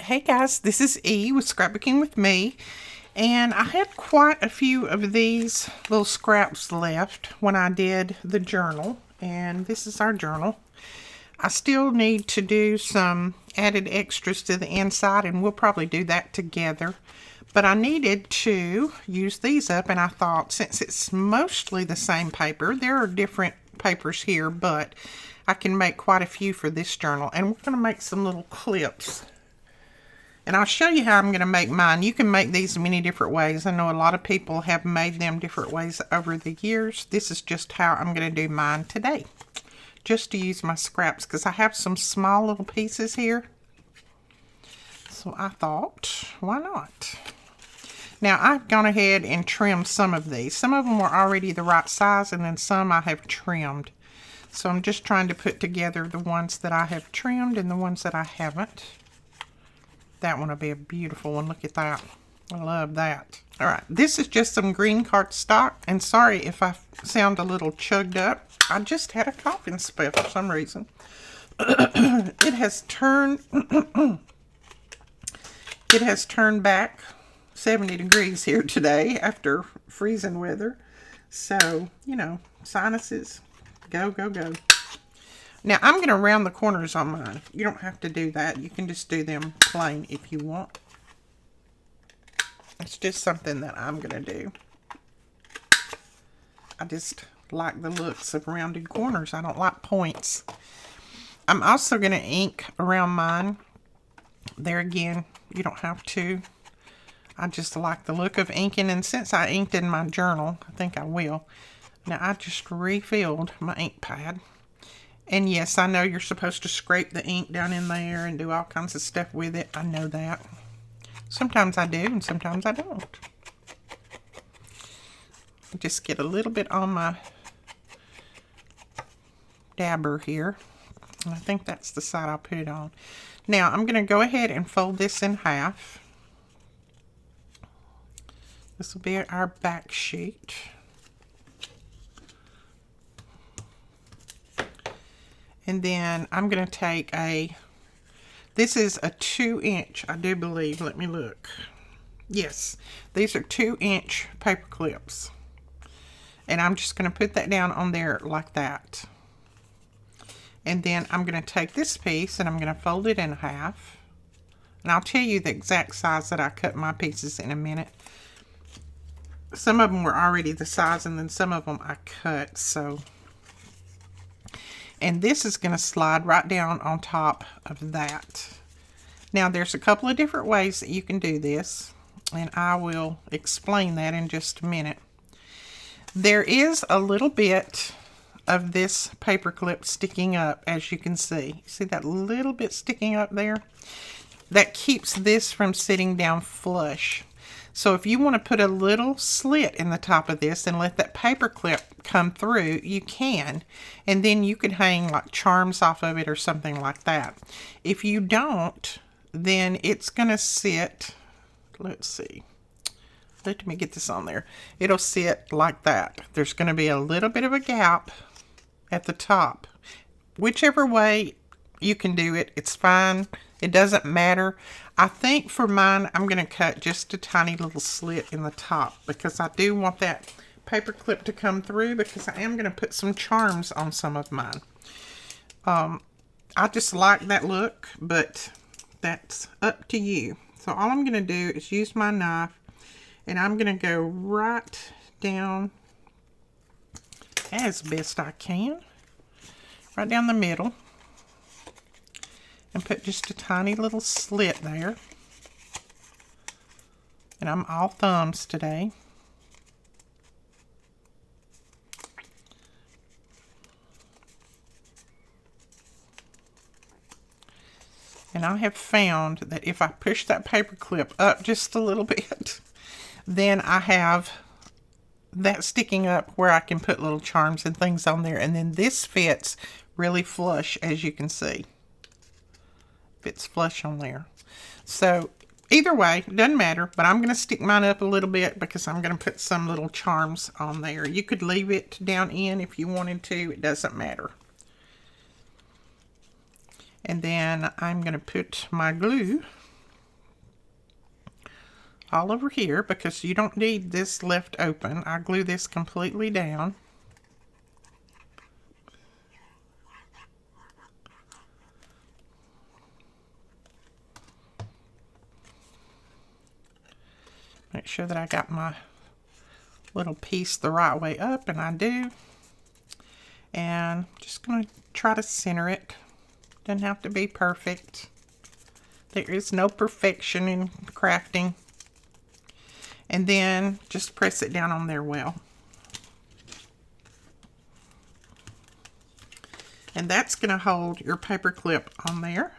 Hey guys, this is E with Scrapbooking with Me, and I had quite a few of these little scraps left when I did the journal, and this is our journal. I still need to do some added extras to the inside, and we'll probably do that together. But I needed to use these up, and I thought since it's mostly the same paper, there are different papers here, but I can make quite a few for this journal, and we're going to make some little clips. And I'll show you how I'm going to make mine. You can make these many different ways. I know a lot of people have made them different ways over the years. This is just how I'm going to do mine today. Just to use my scraps, because I have some small little pieces here. So I thought, why not? Now I've gone ahead and trimmed some of these. Some of them were already the right size, and then some I have trimmed. So I'm just trying to put together the ones that I have trimmed and the ones that I haven't. That one will be a beautiful one. Look at that. I love that. All right, this is just some green cardstock. And sorry if I sound a little chugged up. I just had a coughing spell for some reason. It has turned back 70 degrees here today after freezing weather. So, you know, sinuses, go, go, go. Now, I'm going to round the corners on mine. You don't have to do that. You can just do them plain if you want. It's just something that I'm going to do. I just like the looks of rounded corners. I don't like points. I'm also going to ink around mine. There again, you don't have to. I just like the look of inking. And since I inked in my journal, I think I will. Now, I just refilled my ink pad. And yes, I know you're supposed to scrape the ink down in there and do all kinds of stuff with it. I know that. Sometimes I do and sometimes I don't. I just get a little bit on my dabber here. And I think that's the side I'll put it on. Now, I'm going to go ahead and fold this in half. This will be our back sheet. And then I'm going to take this is a 2-inch, I do believe. Let me look. Yes, these are 2-inch paper clips. And I'm just going to put that down on there like that. And then I'm going to take this piece and I'm going to fold it in half. And I'll tell you the exact size that I cut my pieces in a minute. Some of them were already the size, and then some of them I cut, so... And this is going to slide right down on top of that. Now, there's a couple of different ways that you can do this, and I will explain that in just a minute. There is a little bit of this paper clip sticking up, as you can see. See that little bit sticking up there? That keeps this from sitting down flush. So if you want to put a little slit in the top of this and let that paper clip come through, you can. And then you could hang like charms off of it or something like that. If you don't, then it's going to sit, let's see. Let me get this on there. It'll sit like that. There's going to be a little bit of a gap at the top. Whichever way you can do it, it's fine. It doesn't matter. I think for mine, I'm going to cut just a tiny little slit in the top because I do want that paper clip to come through, because I am going to put some charms on some of mine. I just like that look, but that's up to you. So all I'm going to do is use my knife, and I'm going to go right down as best I can, right down the middle. And put just a tiny little slit there. And I'm all thumbs today. And I have found that if I push that paper clip up just a little bit, then I have that sticking up where I can put little charms and things on there. And then this fits really flush, as you can see. Fits flush on there. So either way, doesn't matter, but I'm going to stick mine up a little bit because I'm going to put some little charms on there. You could leave it down in if you wanted to. It doesn't matter. And then I'm going to put my glue all over here because you don't need this left open. I glue this completely down. Make sure that I got my little piece the right way up, and I do. And just going to try to center it. Doesn't have to be perfect. There is no perfection in crafting. And then just press it down on there well. And that's going to hold your paper clip on there.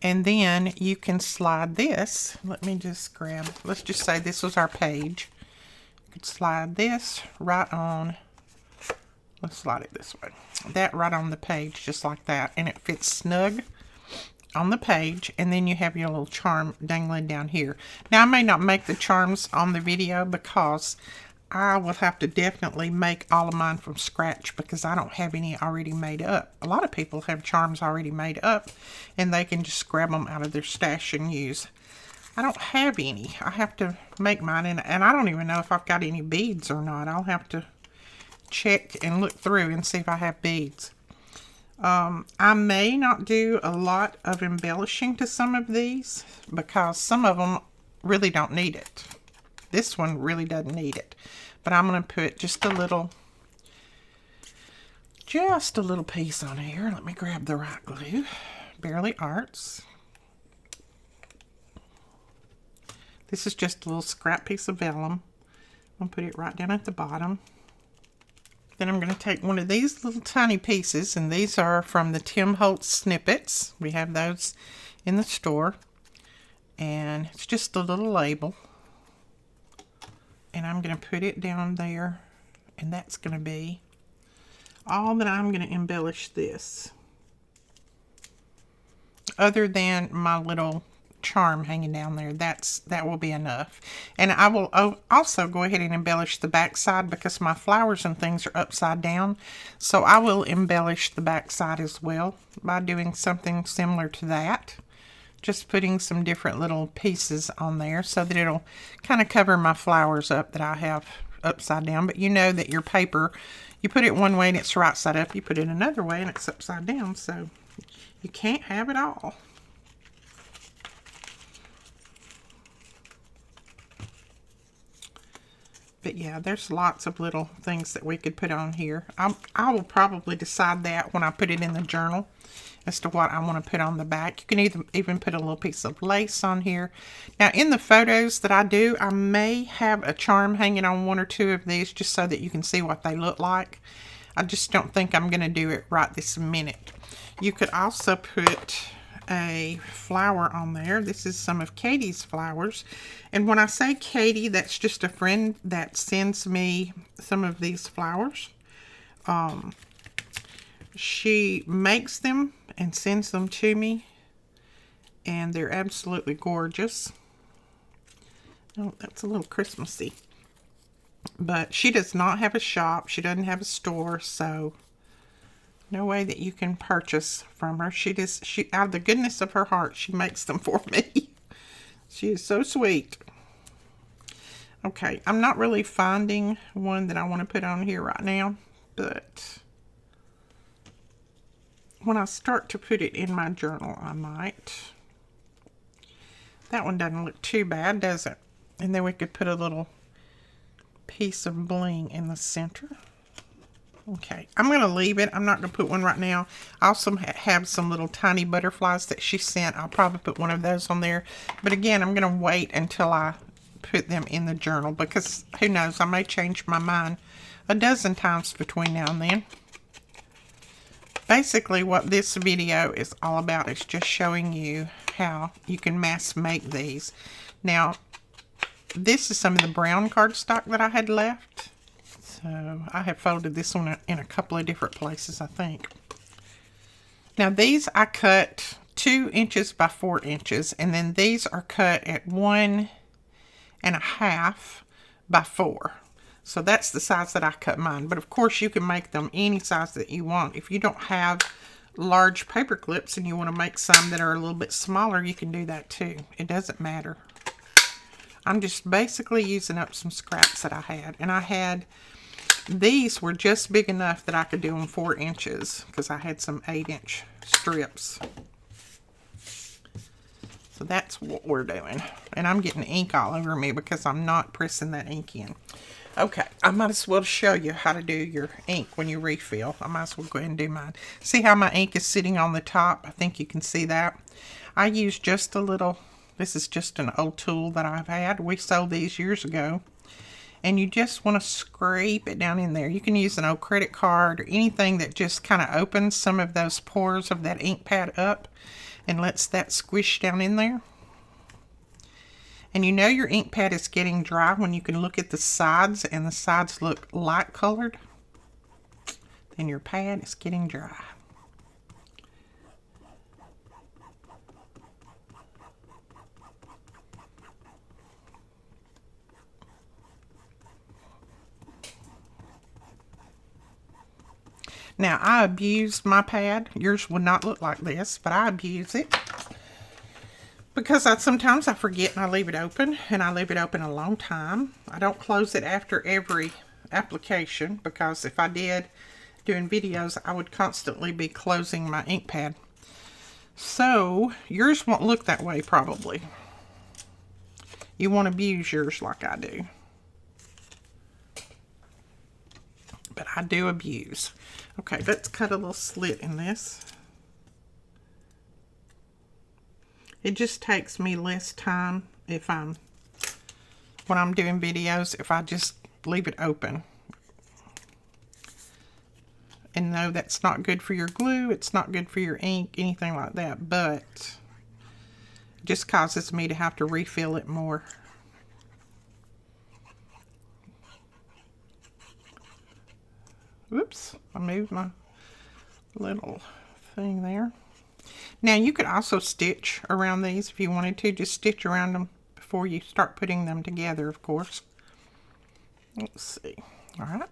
And then you can slide this. Let me just grab, let's just say this was our page. You could slide this right on. Let's slide it this way. That right on the page, just like that. And it fits snug on the page. And then you have your little charm dangling down here. Now, I may not make the charms on the video because I will have to definitely make all of mine from scratch because I don't have any already made up. A lot of people have charms already made up and they can just grab them out of their stash and use. I don't have any. I have to make mine, and I don't even know if I've got any beads or not. I'll have to check and look through and see if I have beads. I may not do a lot of embellishing to some of these because some of them really don't need it. This one really doesn't need it. But I'm going to put just a little piece on here. Let me grab the right glue. Barely Arts. This is just a little scrap piece of vellum. I'm going to put it right down at the bottom. Then I'm going to take one of these little tiny pieces, and these are from the Tim Holtz snippets. We have those in the store. And it's just a little label. And I'm going to put it down there, and that's going to be all that I'm going to embellish this. Other than my little charm hanging down there, that will be enough. And I will also go ahead and embellish the back side because my flowers and things are upside down. So I will embellish the back side as well by doing something similar to that. Just putting some different little pieces on there so that it'll kind of cover my flowers up that I have upside down. But you know that your paper, you put it one way and it's right side up. You put it another way and it's upside down. So you can't have it all. But yeah, there's lots of little things that we could put on here. I will probably decide that when I put it in the journal as to what I want to put on the back. You can even put a little piece of lace on here. Now, in the photos that I do, I may have a charm hanging on one or two of these just so that you can see what they look like. I just don't think I'm going to do it right this minute. You could also put a flower on there. This is some of Katie's flowers. And when I say Katie, that's just a friend that sends me some of these flowers. She makes them and sends them to me, and they're absolutely gorgeous. Oh, that's a little Christmassy. But she does not have a shop. She doesn't have a store, so no way that you can purchase from her. She out of the goodness of her heart, she makes them for me. She is so sweet. Okay, I'm not really finding one that I want to put on here right now, but when I start to put it in my journal, I might. That one doesn't look too bad, does it? And then we could put a little piece of bling in the center. Okay, I'm going to leave it. I'm not going to put one right now. I also have some little tiny butterflies that she sent. I'll probably put one of those on there. But again, I'm going to wait until I put them in the journal because who knows, I may change my mind a dozen times between now and then. Basically, what this video is all about is just showing you how you can mass make these. Now, this is some of the brown cardstock that I had left. So, I have folded this one in a couple of different places, I think. Now, these I cut 2 inches by 4 inches. And then these are cut at 1.5 by 4. So that's the size that I cut mine. But of course you can make them any size that you want. If you don't have large paper clips and you want to make some that are a little bit smaller, you can do that too. It doesn't matter. I'm just basically using up some scraps that I had. And I had, these were just big enough that I could do them 4 inches because I had some 8-inch strips. So that's what we're doing. And I'm getting ink all over me because I'm not pressing that ink in. Okay, I might as well show you how to do your ink when you refill. I might as well go ahead and do mine. See how my ink is sitting on the top? I think you can see that. I use just a little, this is just an old tool that I've had. We sold these years ago. And you just want to scrape it down in there. You can use an old credit card or anything that just kind of opens some of those pores of that ink pad up and lets that squish down in there. And you know your ink pad is getting dry when you can look at the sides and the sides look light colored. Then your pad is getting dry. Now I abused my pad. Yours would not look like this, but I abuse it. Because sometimes I forget and I leave it open, and I leave it open a long time. I don't close it after every application, because if I did doing videos, I would constantly be closing my ink pad. So yours won't look that way probably. You won't abuse yours like I do. But I do abuse. Okay, let's cut a little slit in this. It just takes me less time when I'm doing videos, if I just leave it open. And no, that's not good for your glue, it's not good for your ink, anything like that, but it just causes me to have to refill it more. Whoops, I moved my little thing there. Now you could also stitch around these if you wanted to. Just stitch around them before you start putting them together, of course. Let's see. All right.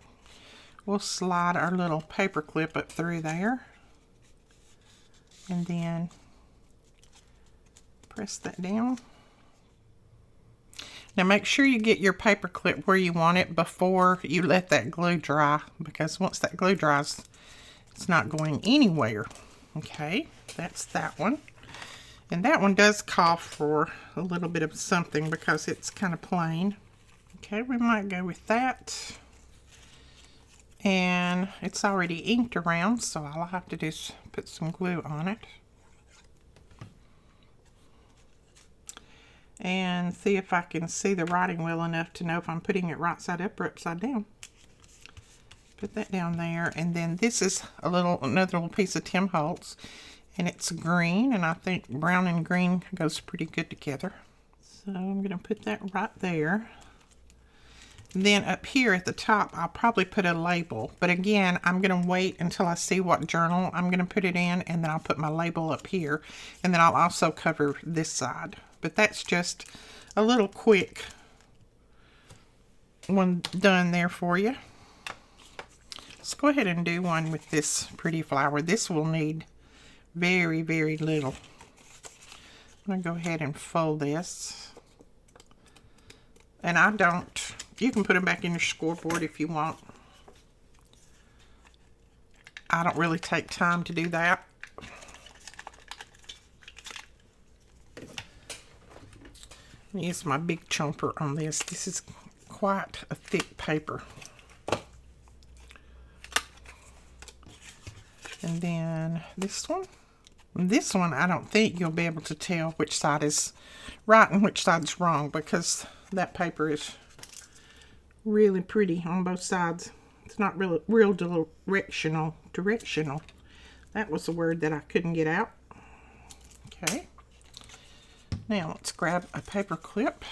We'll slide our little paper clip up through there. And then press that down. Now make sure you get your paper clip where you want it before you let that glue dry, because once that glue dries, it's not going anywhere. Okay, that's that one. And that one does call for a little bit of something because it's kind of plain. Okay, we might go with that. And it's already inked around, so all I have to do is put some glue on it. And see if I can see the writing well enough to know if I'm putting it right side up or upside down. Put that down there, and then this is another little piece of Tim Holtz, and it's green, and I think brown and green goes pretty good together. So I'm going to put that right there. And then up here at the top, I'll probably put a label, but again, I'm going to wait until I see what journal I'm going to put it in, and then I'll put my label up here, and then I'll also cover this side. But that's just a little quick one done there for you. Let's go ahead and do one with this pretty flower. This will need very, very little. I'm going to go ahead and fold this. And you can put them back in your scoreboard if you want. I don't really take time to do that. Use my big chomper on this. This is quite a thick paper. And then this one. This one, I don't think you'll be able to tell which side is right and which side is wrong, because that paper is really pretty on both sides. It's not real directional. That was the word that I couldn't get out. Okay. Now let's grab a paper clip,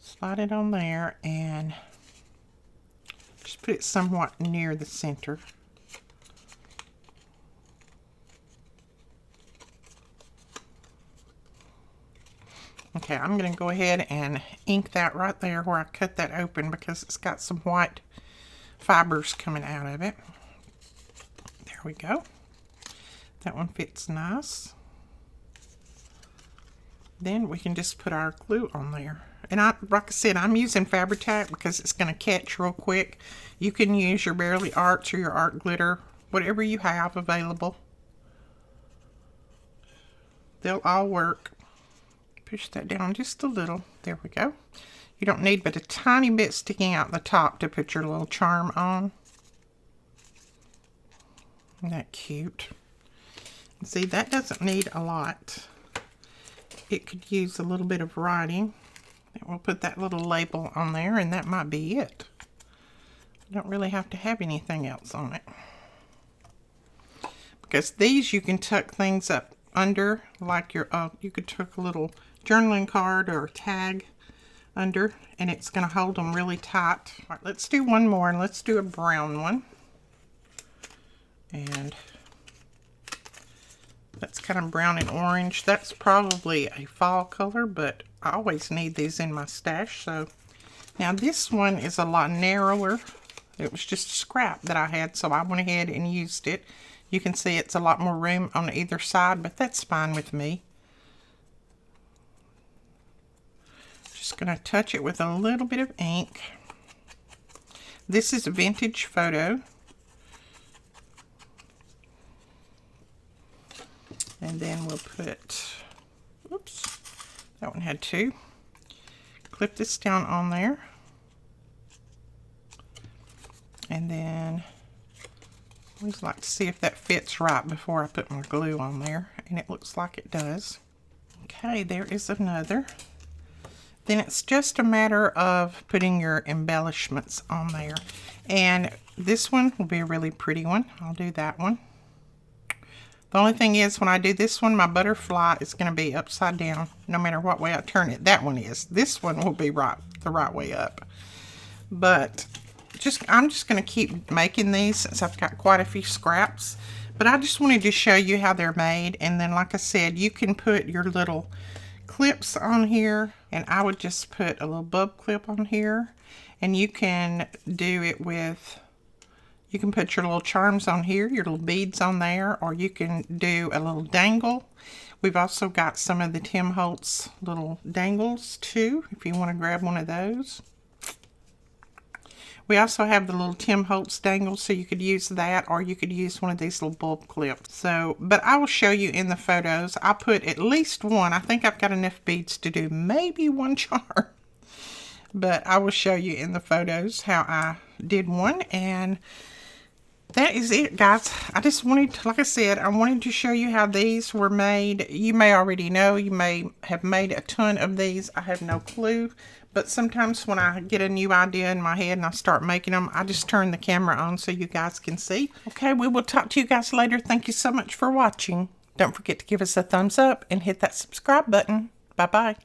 slide it on there, and just put it somewhat near the center. Okay, I'm going to go ahead and ink that right there where I cut that open, because it's got some white fibers coming out of it. There we go. That one fits nice. Then we can just put our glue on there. And like I said, I'm using Fabri-Tac because it's going to catch real quick. You can use your Bearly Arts or your art glitter, whatever you have available. They'll all work. Push that down just a little. There we go. You don't need but a tiny bit sticking out the top to put your little charm on. Isn't that cute? See, that doesn't need a lot. It could use a little bit of writing. And we'll put that little label on there, and that might be it. You don't really have to have anything else on it. Because these you can tuck things up under, like your, you could tuck a little journaling card or a tag under, and it's going to hold them really tight. All right, let's do one more, and let's do a brown one. And that's kind of brown and orange. That's probably a fall color, but I always need these in my stash. So now this one is a lot narrower. It was just a scrap that I had, so I went ahead and used it. You can see it's a lot more room on either side, but that's fine with me. Just going to touch it with a little bit of ink. This is a vintage photo. And then we'll put, oops, that one had two. Clip this down on there. And then I always like to see if that fits right before I put my glue on there. And it looks like it does. Okay, there is another. Then it's just a matter of putting your embellishments on there. And this one will be a really pretty one. I'll do that one. The only thing is, when I do this one, my butterfly is going to be upside down, no matter what way I turn it. That one is. This one will be the right way up. But I'm just going to keep making these since I've got quite a few scraps. But I just wanted to show you how they're made. And then, like I said, you can put your little clips on here. And I would just put a little bub clip on here. And you can do it with... You can put your little charms on here, your little beads on there, or you can do a little dangle. We've also got some of the Tim Holtz little dangles too, if you want to grab one of those. We also have the little Tim Holtz dangles, so you could use that, or you could use one of these little bulb clips. So, but I will show you in the photos. I put at least one. I think I've got enough beads to do maybe one charm. But I will show you in the photos how I did one, and that is it, guys. I just wanted, like I said, I wanted to show you how these were made. You may already know. You may have made a ton of these. I have no clue. But sometimes when I get a new idea in my head and I start making them, I just turn the camera on so you guys can see. Okay, we will talk to you guys later. Thank you so much for watching. Don't forget to give us a thumbs up and hit that subscribe button. Bye-bye.